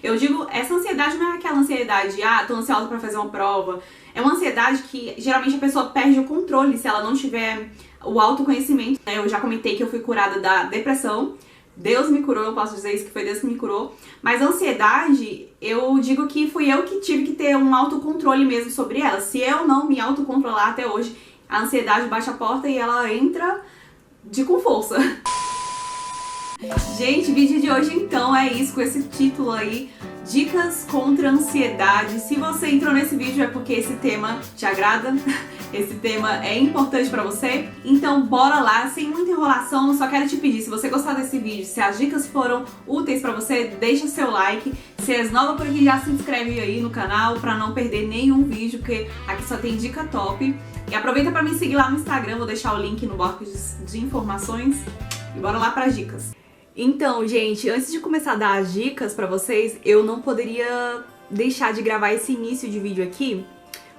Eu digo, essa ansiedade não é aquela ansiedade, tô ansiosa pra fazer uma prova. É uma ansiedade que geralmente a pessoa perde o controle se ela não tiver o autoconhecimento. Eu já comentei que eu fui curada da depressão. Deus me curou, eu posso dizer isso, que foi Deus que me curou. Mas a ansiedade, eu digo que fui eu que tive que ter um autocontrole mesmo sobre ela. Se eu não me autocontrolar até hoje, a ansiedade bate a porta e ela entra com força. Gente, o vídeo de hoje então é isso, com esse título aí, Dicas contra a Ansiedade. Se você entrou nesse vídeo é porque esse tema te agrada, esse tema é importante pra você. Então bora lá, sem muita enrolação, só quero te pedir, se você gostar desse vídeo, se as dicas foram úteis pra você, deixa seu like. Se és nova por aqui, já se inscreve aí no canal pra não perder nenhum vídeo, porque aqui só tem dica top. E aproveita pra me seguir lá no Instagram, vou deixar o link no box de informações. E bora lá pras dicas. Então, gente, antes de começar a dar as dicas pra vocês, eu não poderia deixar de gravar esse início de vídeo aqui,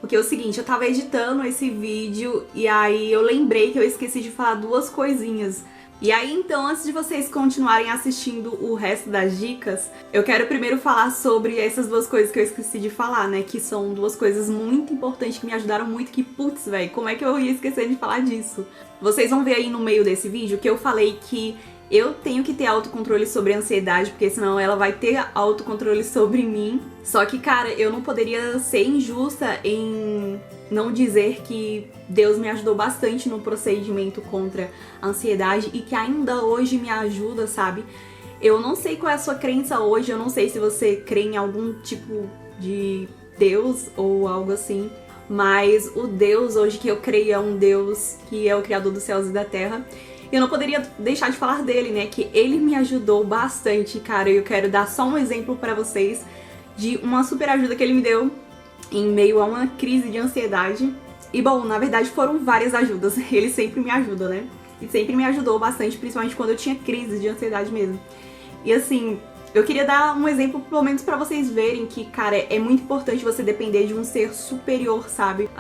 porque é o seguinte, eu tava editando esse vídeo e aí eu lembrei que eu esqueci de falar duas coisinhas. E aí, então, antes de vocês continuarem assistindo o resto das dicas, eu quero primeiro falar sobre essas duas coisas que eu esqueci de falar, né? Que são duas coisas muito importantes que me ajudaram muito, que, putz, velho, como é que eu ia esquecer de falar disso? Vocês vão ver aí no meio desse vídeo que eu falei que eu tenho que ter autocontrole sobre a ansiedade, porque senão ela vai ter autocontrole sobre mim. Só que, cara, eu não poderia ser injusta em não dizer que Deus me ajudou bastante no procedimento contra a ansiedade e que ainda hoje me ajuda, sabe? Eu não sei qual é a sua crença hoje, eu não sei se você crê em algum tipo de Deus ou algo assim, mas o Deus hoje que eu creio é um Deus que é o Criador dos céus e da terra. Eu não poderia deixar de falar dele, né? Que ele me ajudou bastante, cara. Eu quero dar só um exemplo pra vocês de uma super ajuda que ele me deu em meio a uma crise de ansiedade. E bom, na verdade foram várias ajudas. Ele sempre me ajuda, né? E sempre me ajudou bastante, principalmente quando eu tinha crise de ansiedade mesmo. E assim, eu queria dar um exemplo, pelo menos pra vocês verem que, cara, é muito importante você depender de um ser superior, sabe?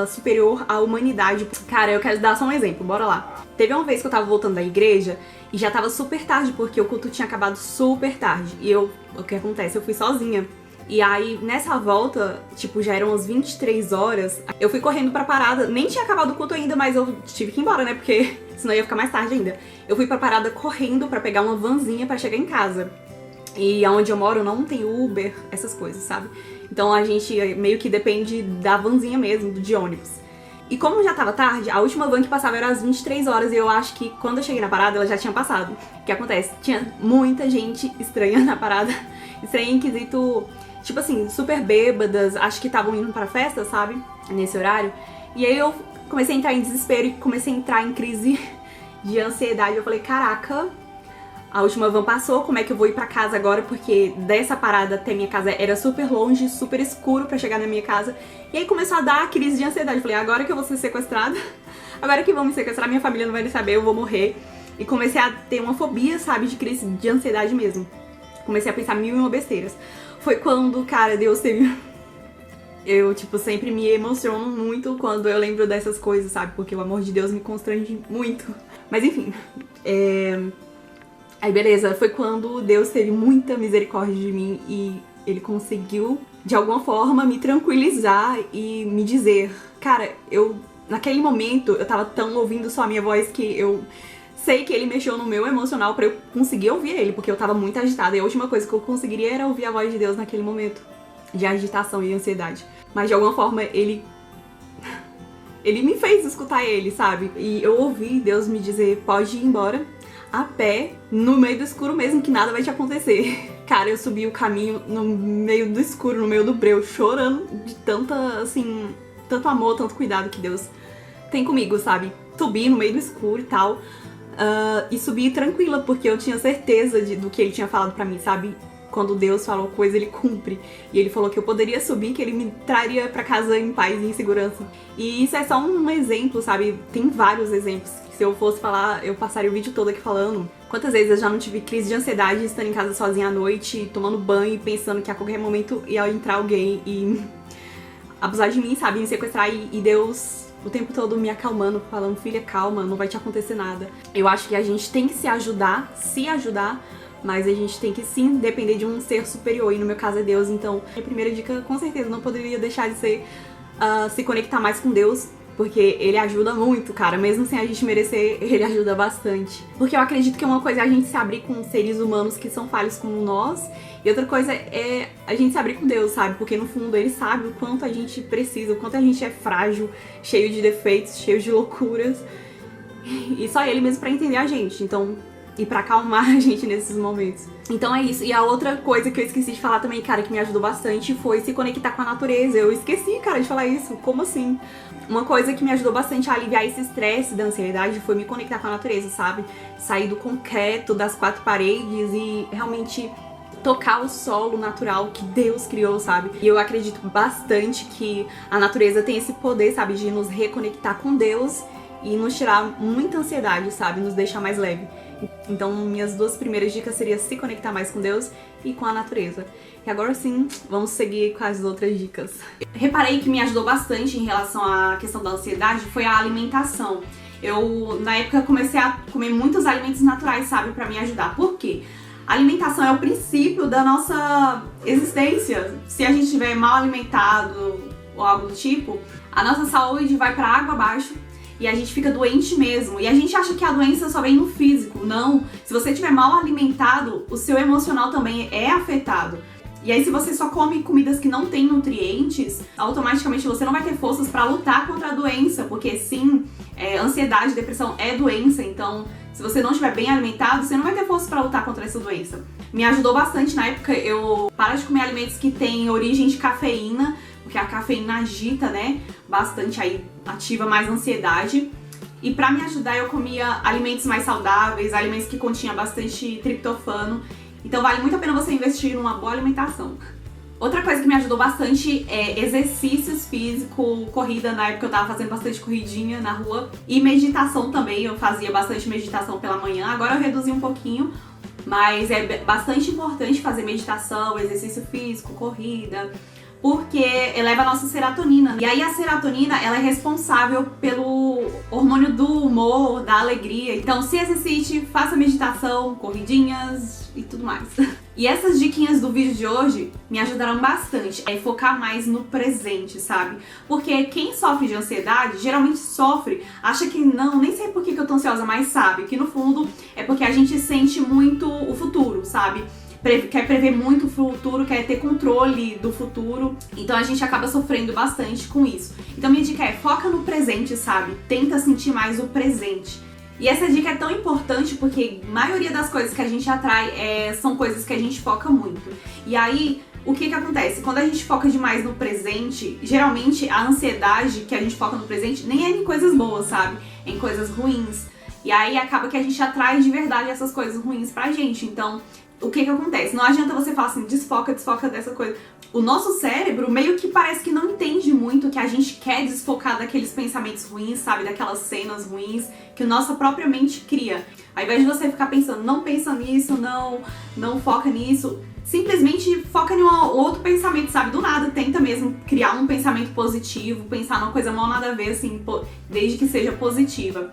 Superior à humanidade. Cara, eu quero dar só um exemplo, bora lá. Teve uma vez que eu tava voltando da igreja e já tava super tarde, porque o culto tinha acabado super tarde. E o que acontece? Eu fui sozinha. E aí, nessa volta, tipo, já eram umas 23 horas, eu fui correndo pra parada. Nem tinha acabado o culto ainda, mas eu tive que ir embora, né? Porque senão ia ficar mais tarde ainda. Eu fui pra parada correndo pra pegar uma vanzinha pra chegar em casa. E onde eu moro não tem Uber, essas coisas, sabe? Então a gente meio que depende da vanzinha mesmo, de ônibus. E como já tava tarde, a última van que passava era às 23 horas e eu acho que quando eu cheguei na parada ela já tinha passado. O que acontece? Tinha muita gente estranha na parada. Estranha em quesito, tipo assim, super bêbadas, acho que estavam indo pra festa, sabe? Nesse horário. E aí eu comecei a entrar em desespero e comecei a entrar em crise de ansiedade. Eu falei, caraca, a última van passou, como é que eu vou ir pra casa agora? Porque dessa parada até minha casa era super longe, super escuro pra chegar na minha casa. E aí começou a dar a crise de ansiedade. Eu falei, agora que eu vou ser sequestrada, agora que vão me sequestrar, minha família não vai saber, eu vou morrer. E comecei a ter uma fobia, sabe, de crise de ansiedade mesmo. Comecei a pensar mil e uma besteiras. Foi quando, cara, Deus teve... Eu, tipo, sempre me emociono muito quando eu lembro dessas coisas, sabe? Porque o amor de Deus me constrange muito. Mas enfim, Aí beleza, foi quando Deus teve muita misericórdia de mim e ele conseguiu, de alguma forma, me tranquilizar e me dizer, cara, naquele momento, eu tava tão ouvindo só a minha voz que eu sei que ele mexeu no meu emocional pra eu conseguir ouvir ele, porque eu tava muito agitada e a última coisa que eu conseguiria era ouvir a voz de Deus naquele momento de agitação e ansiedade. Mas de alguma forma, ele me fez escutar ele, sabe? E eu ouvi Deus me dizer, pode ir embora, a pé, no meio do escuro mesmo, que nada vai te acontecer. Cara, eu subi o caminho no meio do escuro, no meio do breu, chorando de tanta, assim, tanto amor, tanto cuidado que Deus tem comigo, sabe? Subi no meio do escuro e tal, e subi tranquila, porque eu tinha certeza do que ele tinha falado pra mim, sabe? Quando Deus falou coisa, ele cumpre. E ele falou que eu poderia subir, que ele me traria pra casa em paz e em segurança. E isso é só um exemplo, sabe? Tem vários exemplos. Se eu fosse falar, eu passaria o vídeo todo aqui falando. Quantas vezes eu já não tive crise de ansiedade estando em casa sozinha à noite, tomando banho e pensando que a qualquer momento ia entrar alguém e abusar de mim, sabe? Me sequestrar e Deus o tempo todo me acalmando, falando, filha, calma, não vai te acontecer nada. Eu acho que a gente tem que se ajudar, mas a gente tem que sim depender de um ser superior, e no meu caso é Deus. Então a primeira dica com certeza não poderia deixar de ser se conectar mais com Deus, porque ele ajuda muito, cara, mesmo sem a gente merecer, ele ajuda bastante. Porque eu acredito que uma coisa é a gente se abrir com seres humanos que são falhos como nós, e outra coisa é a gente se abrir com Deus, sabe? Porque no fundo ele sabe o quanto a gente precisa, o quanto a gente é frágil, cheio de defeitos, cheio de loucuras, e só ele mesmo pra entender a gente, então, e pra acalmar a gente nesses momentos. Então é isso. E a outra coisa que eu esqueci de falar também, cara, que me ajudou bastante, foi se conectar com a natureza. Eu esqueci, cara, de falar isso. Como assim? Uma coisa que me ajudou bastante a aliviar esse estresse da ansiedade foi me conectar com a natureza, sabe? Sair do concreto, das quatro paredes e realmente tocar o solo natural que Deus criou, sabe? E eu acredito bastante que a natureza tem esse poder, sabe? De nos reconectar com Deus e nos tirar muita ansiedade, sabe? Nos deixar mais leve. Então, minhas duas primeiras dicas seriam se conectar mais com Deus e com a natureza. E agora sim, vamos seguir com as outras dicas. Reparei que me ajudou bastante em relação à questão da ansiedade foi a alimentação. Eu, na época, comecei a comer muitos alimentos naturais, sabe? Pra me ajudar. Por quê? A alimentação é o princípio da nossa existência. Se a gente estiver mal alimentado ou algo do tipo, a nossa saúde vai pra água abaixo. E a gente fica doente mesmo. E a gente acha que a doença só vem no físico. Não. Se você estiver mal alimentado, o seu emocional também é afetado. E aí, se você só come comidas que não têm nutrientes, automaticamente você não vai ter forças pra lutar contra a doença. Porque sim, ansiedade, depressão é doença. Então, se você não estiver bem alimentado, você não vai ter forças pra lutar contra essa doença. Me ajudou bastante na época eu parar de comer alimentos que têm origem de cafeína, porque a cafeína agita, né, bastante aí, ativa mais ansiedade. E pra me ajudar eu comia alimentos mais saudáveis, alimentos que continham bastante triptofano. Então vale muito a pena você investir numa boa alimentação. Outra coisa que me ajudou bastante é exercícios físicos, corrida, na época eu tava fazendo bastante corridinha na rua. E meditação também, eu fazia bastante meditação pela manhã, agora eu reduzi um pouquinho. Mas é bastante importante fazer meditação, exercício físico, corrida, porque eleva a nossa serotonina. E aí a serotonina, ela é responsável pelo hormônio do humor, da alegria. Então se exercite, faça meditação, corridinhas e tudo mais. E essas diquinhas do vídeo de hoje me ajudaram bastante a focar mais no presente, sabe? Porque quem sofre de ansiedade, geralmente sofre, acha que não, nem sei por que eu tô ansiosa, mas sabe que no fundo é porque a gente sente muito o futuro, sabe? Quer prever muito o futuro, quer ter controle do futuro, então a gente acaba sofrendo bastante com isso. Então minha dica é, foca no presente, sabe? Tenta sentir mais o presente. E essa dica é tão importante porque a maioria das coisas que a gente atrai são coisas que a gente foca muito. E aí, o que acontece? Quando a gente foca demais no presente, geralmente a ansiedade que a gente foca no presente nem é em coisas boas, sabe? É em coisas ruins. E aí acaba que a gente atrai de verdade essas coisas ruins pra gente. Então, o que acontece? Não adianta você falar assim, desfoca dessa coisa. O nosso cérebro meio que parece que não entende muito que a gente quer desfocar daqueles pensamentos ruins, sabe? Daquelas cenas ruins que a nossa própria mente cria. Ao invés de você ficar pensando, não pensa nisso, não foca nisso, simplesmente foca em um outro pensamento, sabe? Do nada, tenta mesmo criar um pensamento positivo, pensar numa coisa mal nada a ver, assim, desde que seja positiva.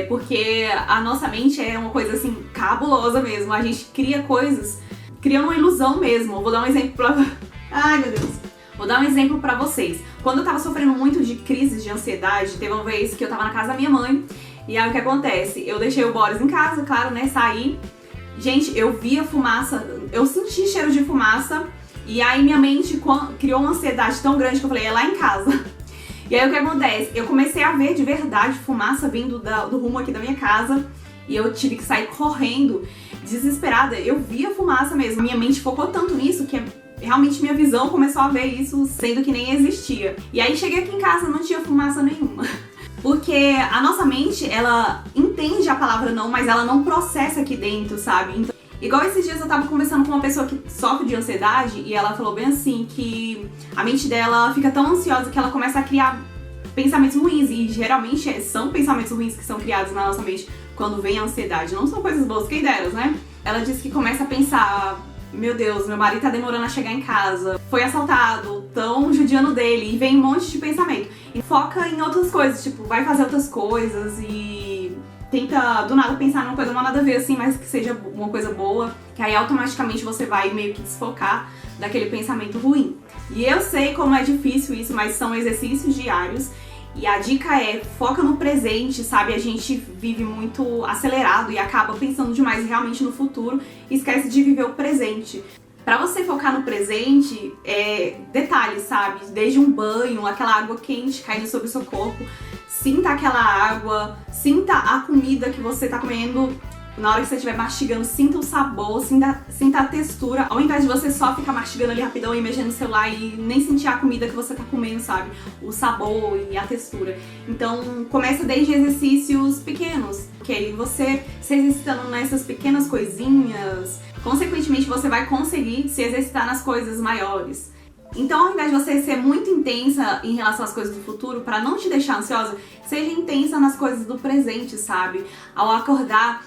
Porque a nossa mente é uma coisa assim, cabulosa mesmo. A gente cria coisas, cria uma ilusão mesmo. Eu vou dar um exemplo pra... Ai, meu Deus. Vou dar um exemplo pra vocês. Quando eu tava sofrendo muito de crises de ansiedade, teve uma vez que eu tava na casa da minha mãe. E aí o que acontece? Eu deixei o Boris em casa, claro, né? Saí. Gente, eu via fumaça, eu senti cheiro de fumaça. E aí minha mente criou uma ansiedade tão grande que eu falei, é lá em casa. E aí o que acontece? Eu comecei a ver de verdade fumaça vindo do rumo aqui da minha casa. E eu tive que sair correndo, desesperada. Eu via fumaça mesmo. Minha mente focou tanto nisso que realmente minha visão começou a ver isso, sendo que nem existia. E aí cheguei aqui em casa, não tinha fumaça nenhuma. Porque a nossa mente, ela entende a palavra não, mas ela não processa aqui dentro, sabe? Então, igual esses dias eu tava conversando com uma pessoa que sofre de ansiedade e ela falou bem assim que a mente dela fica tão ansiosa que ela começa a criar pensamentos ruins. E geralmente são pensamentos ruins que são criados na nossa mente quando vem a ansiedade. Não são coisas boas, quem dera, né? Ela disse que começa a pensar, meu Deus, meu marido tá demorando a chegar em casa, foi assaltado, tão judiando dele, e vem um monte de pensamento. E foca em outras coisas, tipo, vai fazer outras coisas e tenta do nada pensar numa coisa nada a ver assim, mas que seja uma coisa boa, que aí automaticamente você vai meio que desfocar daquele pensamento ruim. E eu sei como é difícil isso, mas são exercícios diários. E a dica é, foca no presente, sabe? A gente vive muito acelerado e acaba pensando demais realmente no futuro e esquece de viver o presente. Pra você focar no presente, detalhes, sabe? Desde um banho, aquela água quente caindo sobre o seu corpo, sinta aquela água, sinta a comida que você tá comendo. Na hora que você estiver mastigando, sinta o sabor, sinta a textura, ao invés de você só ficar mastigando ali rapidão e mexendo no celular e nem sentir a comida que você tá comendo, sabe? O sabor e a textura. Então, começa desde exercícios pequenos, que aí você se exercitando nessas pequenas coisinhas, consequentemente você vai conseguir se exercitar nas coisas maiores. Então, ao invés de você ser muito intensa em relação às coisas do futuro, para não te deixar ansiosa, seja intensa nas coisas do presente, sabe? Ao acordar,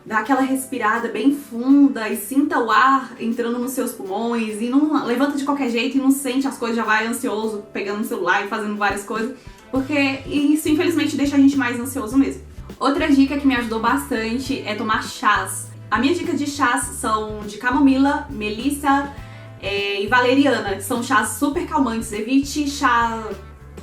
dá aquela respirada bem funda e sinta o ar entrando nos seus pulmões e não levanta de qualquer jeito e não sente as coisas, já vai ansioso, pegando no celular e fazendo várias coisas, porque isso infelizmente deixa a gente mais ansioso mesmo. Outra dica que me ajudou bastante é tomar chás. A minha dica de chás são de camomila, melissa e valeriana, que são chás super calmantes. Evite chá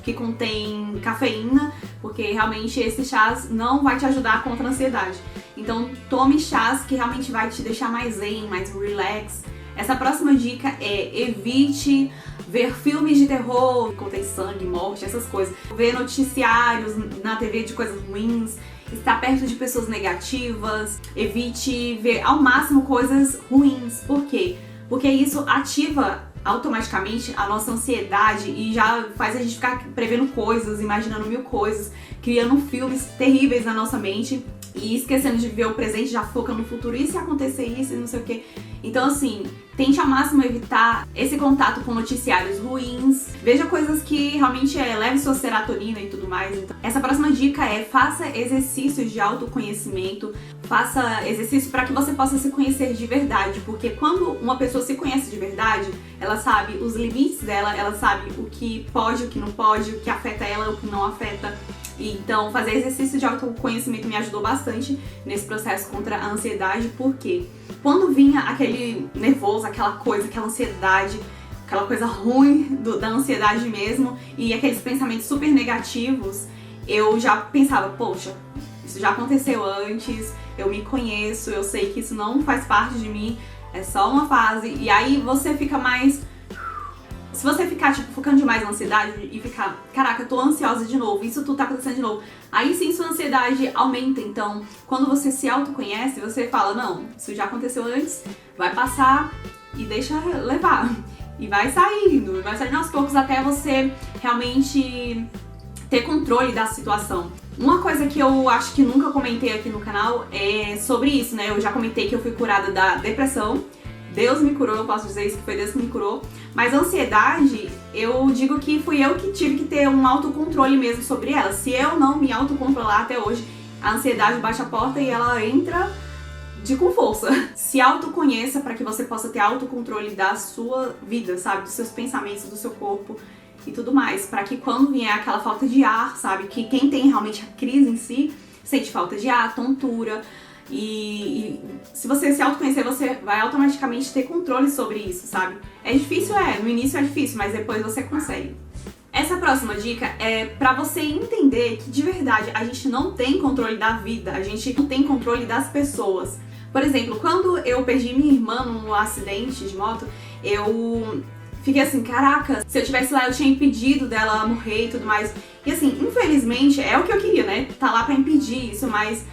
que contém cafeína, porque realmente esse chás não vai te ajudar contra a ansiedade. Então tome chás que realmente vai te deixar mais zen, mais relax. Essa próxima dica é evite ver filmes de terror que contém sangue, morte, essas coisas. Ver noticiários na TV de coisas ruins, estar perto de pessoas negativas. Evite ver ao máximo coisas ruins. Por quê? Porque isso ativa automaticamente a nossa ansiedade e já faz a gente ficar prevendo coisas, imaginando mil coisas, criando filmes terríveis na nossa mente e esquecendo de viver o presente, já foca no futuro, e se acontecer isso e não sei o que. Então assim, tente ao máximo evitar esse contato com noticiários ruins, veja coisas que realmente leve sua serotonina e tudo mais. Então, essa próxima dica é: faça exercícios de autoconhecimento, faça exercício para que você possa se conhecer de verdade, porque quando uma pessoa se conhece de verdade, ela sabe os limites dela, ela sabe o que pode, o que não pode, o que afeta ela, o que não afeta. Então, fazer exercício de autoconhecimento me ajudou bastante nesse processo contra a ansiedade, porque quando vinha aquele nervoso, aquela coisa, aquela ansiedade, aquela coisa ruim da ansiedade mesmo, e aqueles pensamentos super negativos, eu já pensava, poxa, isso já aconteceu antes, eu me conheço, eu sei que isso não faz parte de mim, é só uma fase, e aí você fica mais... Se você ficar, focando demais na ansiedade e ficar, caraca, eu tô ansiosa de novo, isso tudo tá acontecendo de novo, aí sim sua ansiedade aumenta. Então, quando você se autoconhece, você fala, não, isso já aconteceu antes, vai passar e deixa levar. E vai saindo aos poucos até você realmente ter controle da situação. Uma coisa que eu acho que nunca comentei aqui no canal é sobre isso, né? Eu já comentei que eu fui curada da depressão. Deus me curou, eu posso dizer isso, que foi Deus que me curou. Mas a ansiedade, eu digo que fui eu que tive que ter um autocontrole mesmo sobre ela. Se eu não me autocontrolar até hoje, a ansiedade bate a porta e ela entra com força. Se autoconheça para que você possa ter autocontrole da sua vida, sabe? Dos seus pensamentos, do seu corpo e tudo mais. Para que quando vier aquela falta de ar, sabe? Que quem tem realmente a crise em si, sente falta de ar, tontura. E se você se autoconhecer, você vai automaticamente ter controle sobre isso, sabe? É difícil, no início é difícil, mas depois você consegue. Essa próxima dica é pra você entender que de verdade a gente não tem controle da vida, a gente não tem controle das pessoas. Por exemplo, quando eu perdi minha irmã num acidente de moto, eu fiquei assim, caraca, se eu tivesse lá eu tinha impedido dela morrer e tudo mais. E assim, infelizmente, é o que eu queria, né? Tá lá pra impedir isso, mas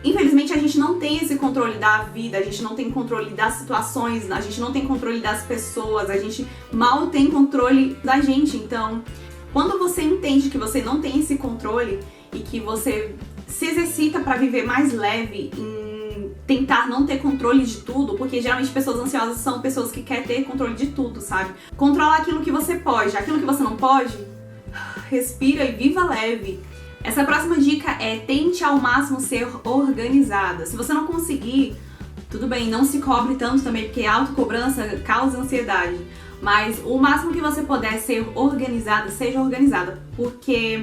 infelizmente a gente não tem esse controle da vida, a gente não tem controle das situações, a gente não tem controle das pessoas, a gente mal tem controle da gente. Então, quando você entende que você não tem esse controle e que você se exercita para viver mais leve em tentar não ter controle de tudo, porque geralmente pessoas ansiosas são pessoas que querem ter controle de tudo, sabe? Controla aquilo que você pode, aquilo que você não pode, respira e viva leve. Essa próxima dica é: tente ao máximo ser organizada. Se você não conseguir, tudo bem, não se cobre tanto também, porque a autocobrança causa ansiedade. Mas o máximo que você puder ser organizada, seja organizada. Porque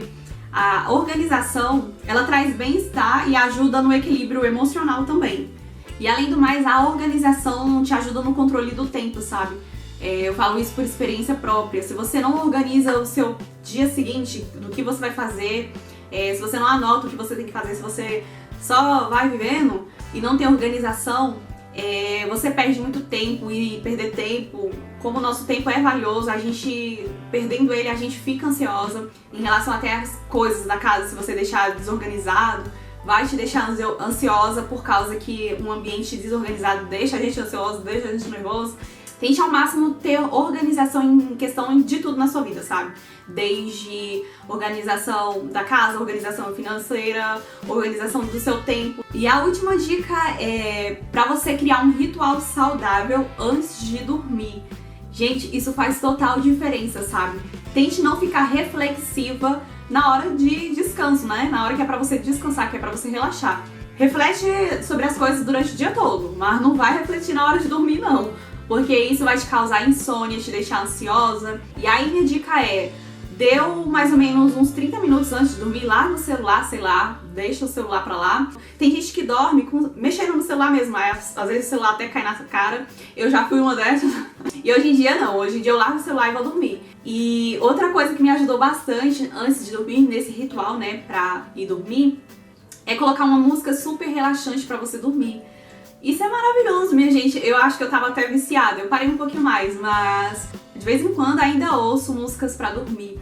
A organização, ela traz bem-estar e ajuda no equilíbrio emocional também. E além do mais, a organização te ajuda no controle do tempo, sabe? Eu falo isso por experiência própria. Se você não organiza o seu dia seguinte, do que você vai fazer, se você não anota o que você tem que fazer, se você só vai vivendo e não tem organização, você perde muito tempo. E perder tempo, como o nosso tempo é valioso, a gente, perdendo ele, a gente fica ansiosa em relação até às coisas da casa. Se você deixar desorganizado, vai te deixar ansiosa, por causa que um ambiente desorganizado deixa a gente ansioso, deixa a gente nervoso. Tente ao máximo ter organização em questão de tudo na sua vida, sabe? Desde organização da casa, organização financeira, organização do seu tempo. E a última dica é pra você criar um ritual saudável antes de dormir. Gente, isso faz total diferença, sabe? Tente não ficar reflexiva na hora de descanso, né? Na hora que é pra você descansar, que é pra você relaxar. Reflete sobre as coisas durante o dia todo, mas não vai refletir na hora de dormir, não. Porque isso vai te causar insônia, te deixar ansiosa. E aí minha dica deu mais ou menos uns 30 minutos antes de dormir, larga o celular, sei lá, deixa o celular pra lá. Tem gente que dorme mexendo no celular mesmo, aí às vezes o celular até cai na cara. Eu já fui uma dessas. E hoje em dia não, hoje em dia eu largo o celular e vou dormir. E outra coisa que me ajudou bastante antes de dormir, nesse ritual, né, pra ir dormir, é colocar uma música super relaxante pra você dormir. Isso é maravilhoso, minha gente. Eu acho que eu tava até viciada. Eu parei um pouquinho mais, mas de vez em quando ainda ouço músicas pra dormir.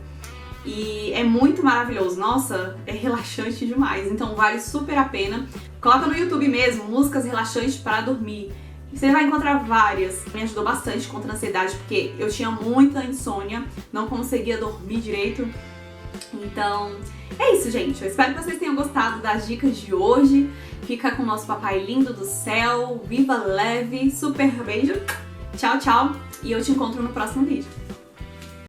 E é muito maravilhoso. Nossa, é relaxante demais. Então vale super a pena. Coloca no YouTube mesmo, músicas relaxantes para dormir. Você vai encontrar várias. Me ajudou bastante contra a ansiedade, porque eu tinha muita insônia, não conseguia dormir direito. Então, é isso, gente. Eu espero que vocês tenham gostado das dicas de hoje. Fica com o nosso papai lindo do céu. Viva leve. Super beijo. Tchau, tchau. E eu te encontro no próximo vídeo.